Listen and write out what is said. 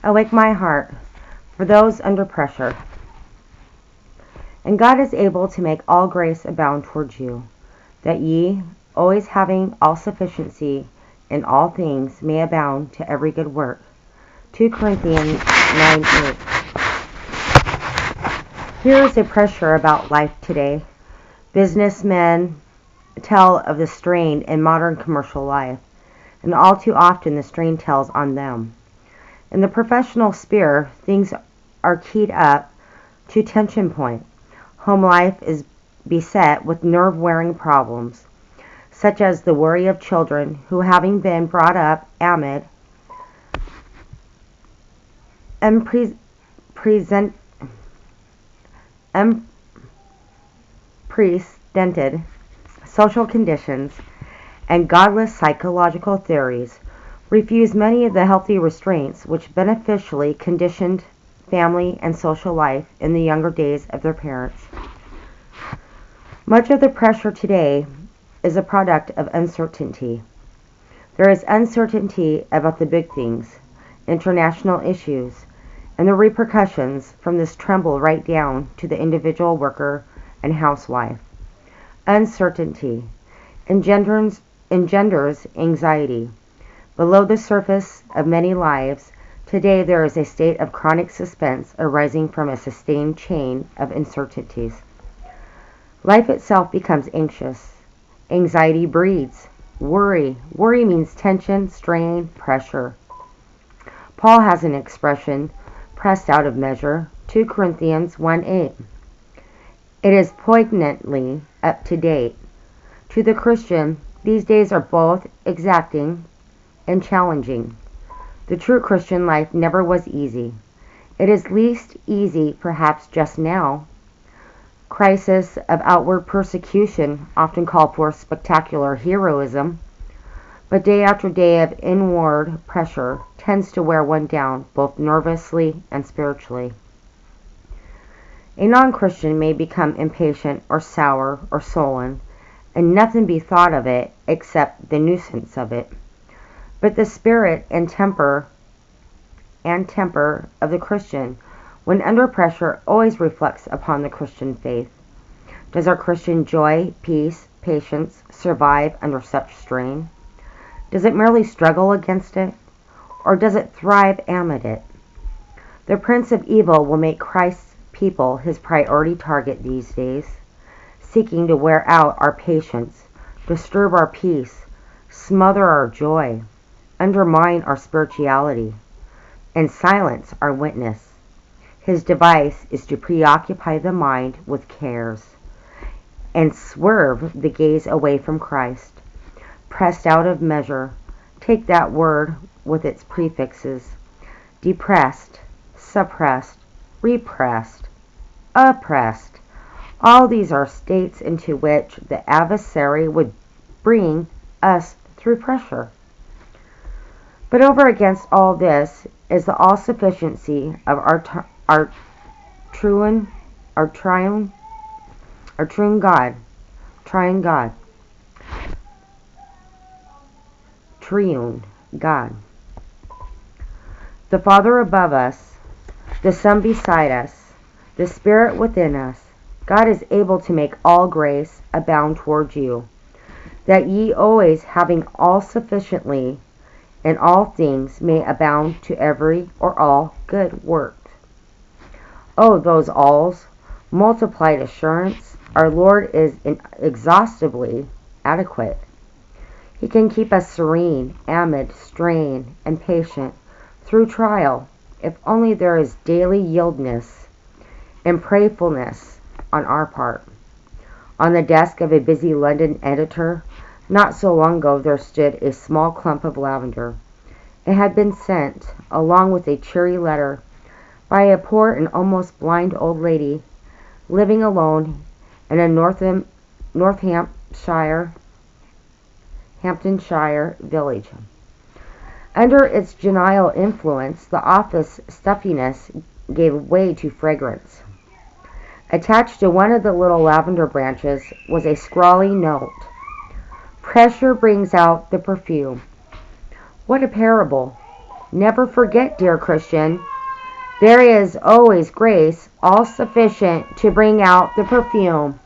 Awake my heart for those under pressure. And God is able to make all grace abound towards you, that ye, always having all sufficiency in all things, may abound to every good work. 2 Corinthians 9:8. Here is a pressure about life today. Businessmen tell of the strain in modern commercial life, and all too often the strain tells on them. In the professional sphere, things are keyed up to tension point. Home life is beset with nerve-wearing problems, such as the worry of children who, having been brought up amid unprecedented social conditions and godless psychological theories, refuse many of the healthy restraints which beneficially conditioned family and social life in the younger days of their parents. Much of the pressure today is a product of uncertainty. There is uncertainty about the big things, international issues, and the repercussions from this tremble right down to the individual worker and housewife. Uncertainty engenders anxiety. Below the surface of many lives, today there is a state of chronic suspense arising from a sustained chain of uncertainties. Life itself becomes anxious. Anxiety breeds worry. Worry means tension, strain, pressure. Paul has an expression, pressed out of measure, 2 Corinthians 1:8. It is poignantly up to date. To the Christian, these days are both exacting and challenging. The true Christian life never was easy. It is least easy perhaps just now. Crises of outward persecution often call for spectacular heroism, but day after day of inward pressure tends to wear one down both nervously and spiritually. A non-Christian may become impatient or sour or sullen, and nothing be thought of it except the nuisance of it. But the spirit and temper of the Christian, when under pressure, always reflects upon the Christian faith. Does our Christian joy, peace, patience survive under such strain? Does it merely struggle against it, or does it thrive amid it? The Prince of Evil will make Christ's people his priority target these days, seeking to wear out our patience, disturb our peace, smother our joy, undermine our spirituality, and silence our witness. His device is to preoccupy the mind with cares and swerve the gaze away from Christ. Pressed out of measure, take that word with its prefixes: depressed, suppressed, repressed, oppressed. All these are states into which the adversary would bring us through pressure. But over against all this is the all-sufficiency of our triune God, triune God. The Father above us, the Son beside us, the Spirit within us. God is able to make all grace abound toward you, that ye always having all sufficiently in all things may abound to every or all good work. Oh, those alls, multiplied assurance, our Lord is inexhaustibly adequate. He can keep us serene, amid strain, and patient through trial, if only there is daily yieldness and prayerfulness on our part. On the desk of a busy London editor, not so long ago there stood a small clump of lavender. It had been sent, along with a cheery letter, by a poor and almost blind old lady living alone in a Hamptonshire village. Under its genial influence, the office stuffiness gave way to fragrance. Attached to one of the little lavender branches was a scrawly note: "Pressure brings out the perfume." What a parable! Never forget, dear Christian, there is always grace, all sufficient to bring out the perfume.